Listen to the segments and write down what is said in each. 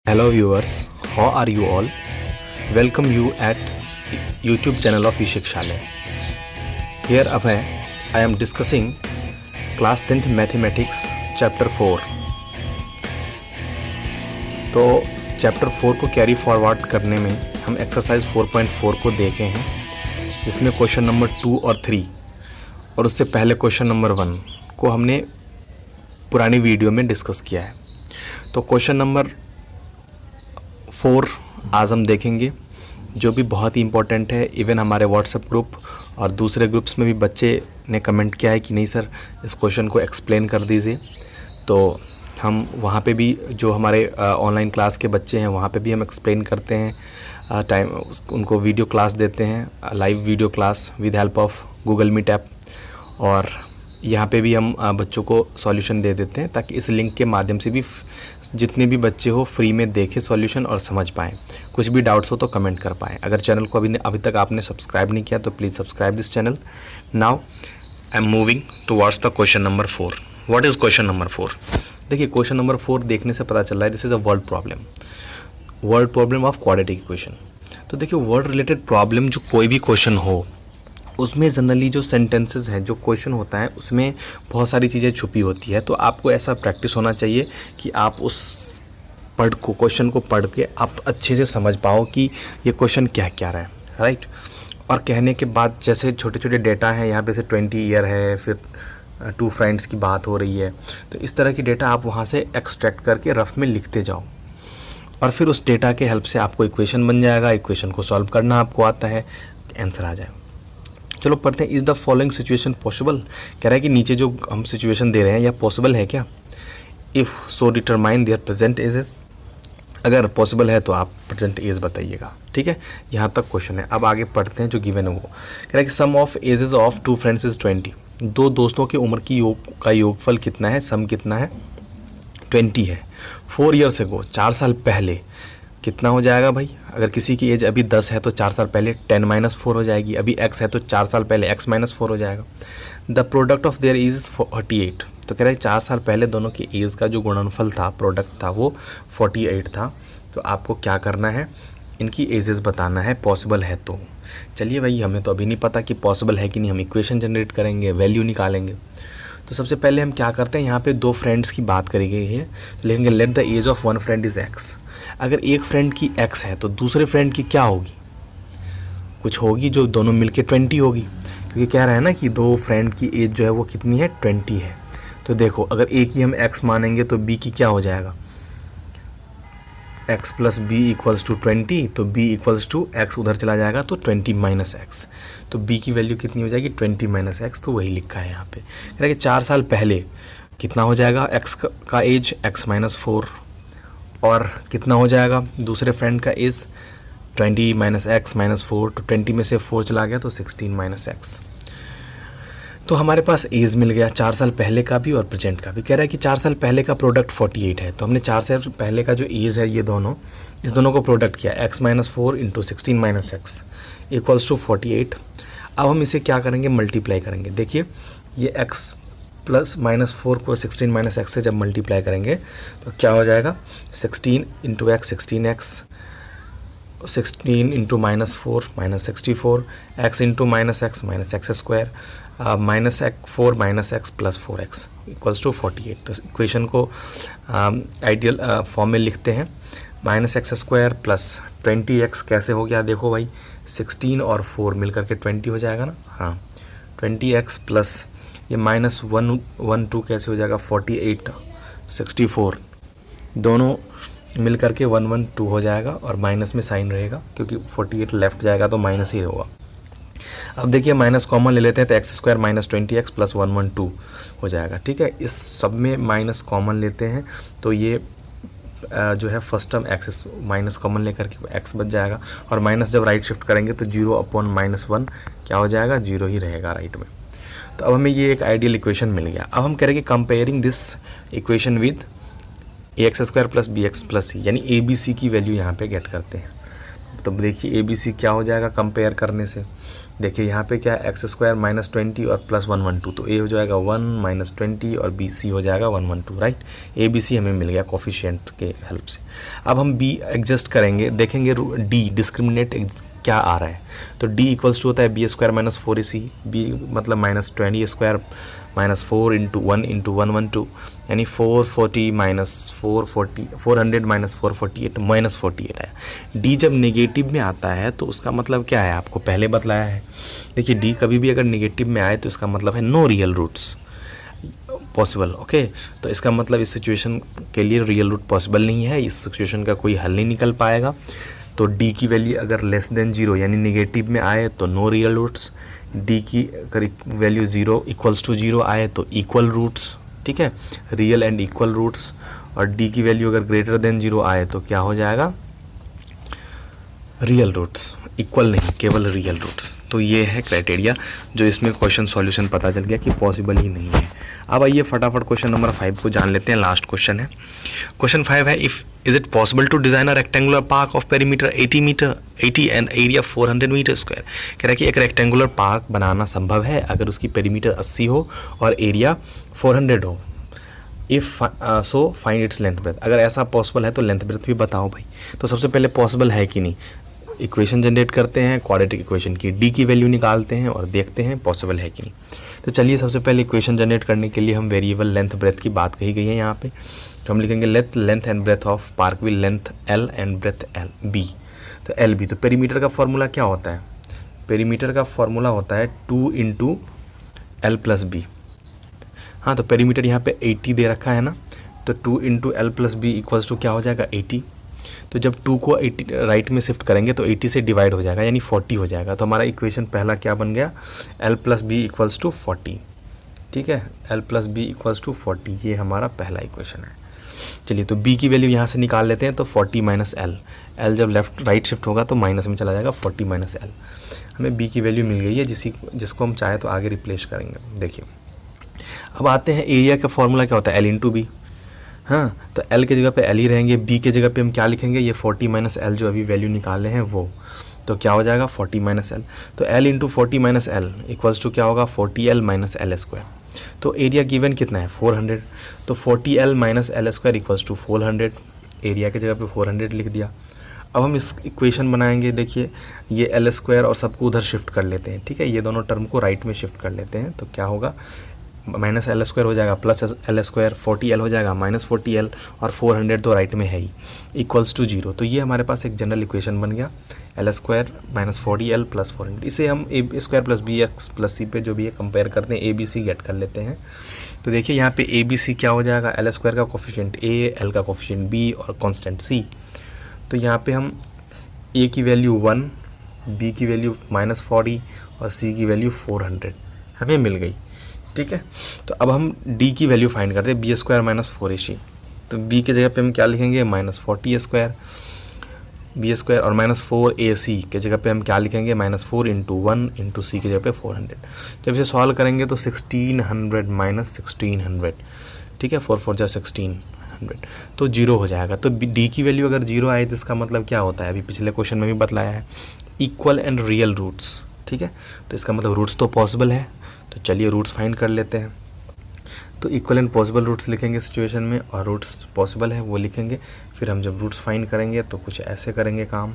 Hello viewers, how are you all? Welcome you at YouTube channel of eShikshalaya. Here I am discussing class 10th mathematics chapter 4. तो chapter 4 को carry forward करने में हम exercise 4.4 को देखे हैं, जिसमें क्वेश्चन नंबर 2 और 3 और उससे पहले क्वेश्चन नंबर 1 को हमने पुरानी वीडियो में डिस्कस किया है। तो क्वेश्चन नंबर 4 आज हम देखेंगे, जो भी बहुत ही इम्पोर्टेंट है। इवन हमारे व्हाट्सएप ग्रुप और दूसरे ग्रुप्स में भी बच्चे ने कमेंट किया है कि नहीं सर इस क्वेश्चन को एक्सप्लेन कर दीजिए। तो हम वहाँ पे भी जो हमारे ऑनलाइन क्लास के बच्चे हैं वहाँ पे भी हम एक्सप्लेन करते हैं, उनको वीडियो क्लास देते हैं, live video class with help of Google meet app. और यहाँ पे भी हम बच्चों को सॉल्यूशन दे देते हैं, ताकि इस लिंक के माध्यम से भी जितने भी बच्चे हो फ्री में देखें सॉल्यूशन और समझ पाएँ। कुछ भी डाउट्स हो तो कमेंट कर पाएँ। अगर चैनल को अभी तक आपने सब्सक्राइब नहीं किया तो please subscribe this channel. Now I am moving towards the question number 4। What is question number 4? देखिए, क्वेश्चन नंबर 4 देखने से पता चल रहा है this is a word problem of quadratic equation. तो देखिए, वर्ड रिलेटेड प्रॉब्लम जो कोई भी क्वेश्चन हो उसमें जनरली जो सेंटेंसेस हैं, जो क्वेश्चन होता है उसमें बहुत सारी चीज़ें छुपी होती है। तो आपको ऐसा प्रैक्टिस होना चाहिए कि आप उस क्वेश्चन को पढ़ के आप अच्छे से समझ पाओ कि ये क्वेश्चन क्या क्या रहा है, राइट। और कहने के बाद जैसे छोटे छोटे डेटा हैं, यहाँ पे से 20 ईयर है, फिर 2 फ्रेंड्स की बात हो रही है, तो इस तरह की डेटा आप वहाँ से एक्सट्रैक्ट करके रफ में लिखते जाओ और फिर उस डेटा के हेल्प से आपको इक्वेशन बन जाएगा। इक्वेशन को सॉल्व करना आपको आता है, आंसर आ जाए। चलो पढ़ते हैं। Is the following situation possible? कह रहा है कि नीचे जो हम सिचुएशन दे रहे हैं यह पॉसिबल है क्या? If so determine there present ages. अगर पॉसिबल है तो आप प्रेजेंट एज बताइएगा, ठीक है। यहाँ तक क्वेश्चन है। अब आगे पढ़ते हैं जो गिवन है वो। कह रहा है कि sum of ages of 2 friends is 20। दो दोस्तों की उम्र की योगफल कितना है? सम कितना है? 20 है। 4 ईयर्स एगो, 4 साल पहले कितना हो जाएगा भाई? अगर किसी की एज अभी 10 है तो 4 साल पहले 10 - 4 हो जाएगी। अभी x है तो 4 साल पहले x - 4 हो जाएगा। The product of their age is 48। तो कह रहे हैं 4 साल पहले दोनों की एज का जो गुणनफल था, प्रोडक्ट था, वो 48 था। तो आपको क्या करना है? इनकी एजेस बताना है, पॉसिबल है तो। चलिए भाई, हमें तो अभी नहीं पता कि पॉसिबल है कि नहीं। हम इक्वेशन जनरेट करेंगे, वैल्यू निकालेंगे। तो सबसे पहले हम क्या करते हैं, यहाँ पे 2 फ्रेंड्स की बात करी गई है, तो लिखेंगे let the age of 1 friend is x। अगर एक फ्रेंड की x है तो दूसरे फ्रेंड की क्या होगी? कुछ होगी जो दोनों मिलके 20 होगी, क्योंकि कह रहा है ना कि 2 फ्रेंड की एज जो है वो कितनी है? 20 है। तो देखो, अगर a की हम x मानेंगे तो b की क्या हो जाएगा? x + b = 20। तो b = x उधर चला जाएगा तो 20 - x। तो b की वैल्यू कितनी हो जाएगी? 20 - x। तो वही लिखा है यहाँ पे। कह रहा है कि 4 साल पहले कितना हो जाएगा? x का एज x - 4, और कितना हो जाएगा दूसरे फ्रेंड का एज? 20 - x - 4। तो 20 में से 4 चला गया तो 16 - x। तो हमारे पास एज मिल गया 4 साल पहले का भी और प्रेजेंट का भी। कह रहा है कि 4 साल पहले का प्रोडक्ट 48 है। तो हमने 4 साल पहले का जो एज है, ये इस दोनों को प्रोडक्ट किया, x - 4 × 16 - x = 48। अब हम इसे क्या करेंगे? मल्टीप्लाई करेंगे। देखिए, ये x + -4 को 16 - x से जब मल्टीप्लाई करेंगे तो क्या हो जाएगा? 16 × x 16x, 16 × -4 -64, x × -x -x², -4 - x + 4x = 48। तो इक्वेशन को आइडियल फॉर्म में लिखते हैं। -x² + 20x कैसे हो गया? देखो भाई, 16 और 4 मिलकर के 20 हो जाएगा ना। हाँ, 20x प्लस ये -1 कैसे हो जाएगा? 48 64 दोनों मिल करके 112 हो जाएगा, और माइनस में साइन रहेगा क्योंकि 48 लेफ्ट जाएगा तो माइनस ही होगा। अब देखिए, माइनस कॉमन ले लेते हैं तो x² - 20x + 112 हो जाएगा, ठीक है। इस सब में माइनस कॉमन लेते हैं तो ये जो है first term x minus common लेकर के x बच जाएगा, और माइनस जब राइट शिफ्ट करेंगे तो 0/-1 क्या हो जाएगा? 0 ही रहेगा राइट में। तो अब हमें ये एक आइडियल इक्वेशन मिल गया। अब हम करेंगे comparing this equation with ax² + bx + c, यानी a b c की वैल्यू यहाँ पे गेट करते हैं। तो देखिए ABC क्या हो जाएगा कंपेयर करने से। देखिए यहाँ पे क्या है x² माइनस 20 और प्लस 112, तो A हो जाएगा 1 माइनस 20 और BC हो जाएगा 112, राइट। ABC हमें मिल गया कोफिशिएंट के हेल्प से। अब हम B एडजस्ट करेंगे, देखेंगे D डिस्क्रिमिनेट क्या आ रहा है। तो D इक्वल्स टू होता है B² माइनस 4AC, B मतलब माइनस 20² माइनस 4 इंटू 1 इंटू 112, यानी 440 माइनस 440, 400 माइनस 448 माइनस 48 आया। डी जब नेगेटिव में आता है तो उसका मतलब क्या है, आपको पहले बतलाया है। देखिए डी कभी भी अगर नेगेटिव में आए तो इसका मतलब है no real roots possible. Okay, तो इसका मतलब इस सिचुएशन के लिए रियल रूट पॉसिबल नहीं है, इस सिचुएशन का कोई हल नहीं निकल पाएगा। तो डी की वैल्यू अगर लेस देन 0 यानी नेगेटिव में आए तो नो रियल रूट्स, डी की अगर वैल्यू 0 इक्वल्स टू 0 आए तो इक्वल रूट्स, ठीक है, रियल एंड इक्वल रूट्स। और डी की वैल्यू अगर ग्रेटर देन 0 आए तो क्या हो जाएगा, रियल रूट्स, इक्वल नहीं, केवल रियल रूट्स। तो ये है क्राइटेरिया जो इसमें क्वेश्चन सॉल्यूशन पता चल गया कि पॉसिबल ही नहीं है। अब आइए फटाफट क्वेश्चन नंबर 5 को जान लेते हैं, लास्ट क्वेश्चन है। क्वेश्चन 5 है, is it possible to design a rectangular park of perimeter 80 and area 400 metre square. कह रहा है कि एक रेक्टेंगुलर पार्क बनाना संभव है अगर उसकी पेरीमीटर 80 हो और एरिया 400 हो। If so find its length breadth. अगर ऐसा पॉसिबल है तो लेंथ ब्रेथ भी बताओ भाई। तो सबसे पहले पॉसिबल है कि नहीं, इक्वेशन जनरेट करते हैं, क्वाड्रेटिक इक्वेशन की डी की वैल्यू निकालते हैं और देखते हैं पॉसिबल है कि नहीं। तो चलिए सबसे पहले इक्वेशन जनरेट करने के लिए हम वेरिएबल लेंथ ब्रेथ की बात कही गई है यहाँ पे, तो हम लिखेंगे length and breadth of park will length L and breadth B। तो LB, तो पेरीमीटर का फॉर्मूला क्या होता है, पेरीमीटर का फॉर्मूला होता है 2 इंटू L प्लस B। हाँ, तो पेरीमीटर यहाँ पे 80 दे रखा है ना, तो 2 into L plus B equals to क्या हो जाएगा 80। तो जब 2 को 80 राइट में शिफ्ट करेंगे तो 80 से डिवाइड हो जाएगा यानी 40 हो जाएगा। तो हमारा इक्वेशन पहला क्या बन गया, L plus B equals to 40, ठीक है, L plus B equals to 40, ये हमारा पहला इक्वेशन है। चलिए तो B की वैल्यू यहाँ से निकाल लेते हैं, तो 40 माइनस L, L जब लेफ्ट राइट शिफ्ट होगा तो माइनस में चला जाएगा, 40 माइनस L। हमें B की वैल्यू मिल गई है जिसको हम चाहे तो आगे रिप्लेस करेंगे। देखिए अब आते हैं एरिया का फॉर्मूला क्या होता है, L इंटू बी। हाँ, तो L की जगह पे L ही रहेंगे, B की जगह पे हम क्या लिखेंगे, ये 40 माइनस L जो अभी वैल्यू निकाले हैं वो, तो क्या हो जाएगा 40 माइनस L। तो L into 40 minus L equals to क्या होगा 40L माइनस L स्क्वायर। तो एरिया गिवन कितना है 400, तो 40L minus L square equals to 400, area की जगह पे 400 लिख दिया। अब हम इस इक्वेशन बनाएंगे, देखिए ये L स्क्वायर और सबको उधर शिफ्ट कर लेते हैं, ठीक है, ये दोनों टर्म को राइट में शिफ्ट कर लेते हैं, तो क्या होगा माइनस L स्क्वायर हो जाएगा प्लस L स्क्वायर, 40L हो जाएगा माइनस 40L और 400 तो राइट में है ही, इक्वल्स टू 0। तो ये हमारे पास एक जनरल इक्वेशन बन गया, L square minus 40L plus 400। इसे हम A square plus B X plus C पे जो भी है कंपेयर करते हैं, ABC गेट कर लेते हैं। तो देखिए यहाँ पे ABC क्या हो जाएगा, L स्क्वायर का कोफिशिएंट A, L का कोफिशिएंट B और कॉन्स्टेंट C। तो यहाँ पे हम A की वैल्यू 1, B की वैल्यू माइनस 40 और C की वैल्यू 400 हमें मिल गई, ठीक है। तो अब हम D की वैल्यू फाइंड करते हैं, B स्क्वायर माइनस 4AC। तो B की जगह पे हम क्या लिखेंगे माइनस 40 स्क्वायर B स्क्वायर और माइनस 4AC के जगह पे हम क्या लिखेंगे माइनस 4 इंटू 1 इंटू C की जगह पे 400। जब इसे सॉल्व करेंगे तो 1600 माइनस 1600, ठीक है, 4 4 जा 1600, तो 0 हो जाएगा। तो D की वैल्यू अगर 0 आए तो इसका मतलब क्या होता है, अभी पिछले क्वेश्चन में भी बतलाया है, इक्वल एंड रियल रूट्स, ठीक है। तो इसका मतलब रूट्स तो पॉसिबल है, तो चलिए रूट्स फाइंड कर लेते हैं। तो इक्वल एंड पॉसिबल रूट्स लिखेंगे सिचुएशन में और रूट्स पॉसिबल है वो लिखेंगे। फिर हम जब रूट्स फाइंड करेंगे तो कुछ ऐसे करेंगे काम,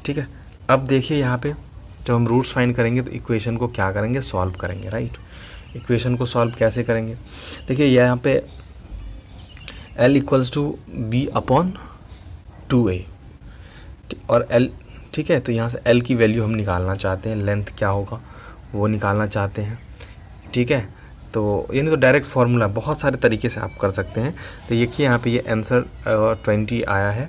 ठीक है। अब देखिए यहाँ पे जब हम रूट्स फाइंड करेंगे तो इक्वेशन को क्या करेंगे, सॉल्व करेंगे, राइट। इक्वेशन को सॉल्व कैसे करेंगे, देखिए यहाँ पे L equals to B upon 2A और L, ठीक है। तो यहाँ से L की वैल्यू हम निकालना चाहते हैं, लेंथ क्या होगा वो निकालना चाहते हैं, ठीक है। तो यानी तो डायरेक्ट फार्मूला बहुत सारे तरीके से आप कर सकते हैं। तो देखिए यहाँ पे ये आंसर 20 आया है,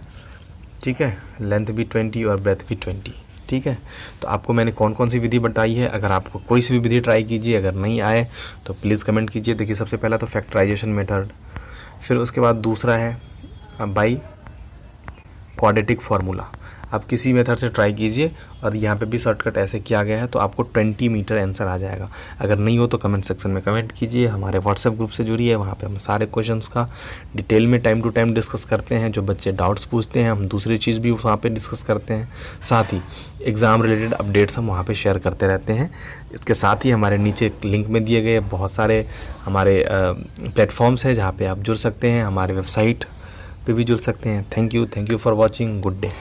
ठीक है, लेंथ भी 20 और ब्रेथ भी 20, ठीक है। तो आपको मैंने कौन कौन सी विधि बताई है, अगर आपको कोई सी भी विधि ट्राई कीजिए, अगर नहीं आए तो प्लीज़ कमेंट कीजिए। देखिए सबसे पहला तो फैक्टराइजेशन मेथड, फिर उसके बाद दूसरा है बाई क्वाड्रेटिक फार्मूला। आप किसी मेथड से ट्राई कीजिए और यहाँ पे भी शॉर्टकट ऐसे किया गया है तो आपको 20 मीटर आंसर आ जाएगा। अगर नहीं हो तो कमेंट सेक्शन में कमेंट कीजिए, हमारे व्हाट्सएप ग्रुप से जुड़िए, वहाँ पे हम सारे क्वेश्चंस का डिटेल में टाइम टू टाइम डिस्कस करते हैं। जो बच्चे डाउट्स पूछते हैं हम दूसरी चीज़ भी वहाँ पे डिस्कस करते हैं, साथ ही एग्ज़ाम रिलेटेड अपडेट्स हम वहाँ पे शेयर करते रहते हैं। इसके साथ ही हमारे नीचे लिंक में दिए गए बहुत सारे हमारे प्लेटफॉर्म्स हैं जहाँ पे आप जुड़ सकते हैं, हमारे वेबसाइट पे भी जुड़ सकते हैं। Thank you for watching, good day.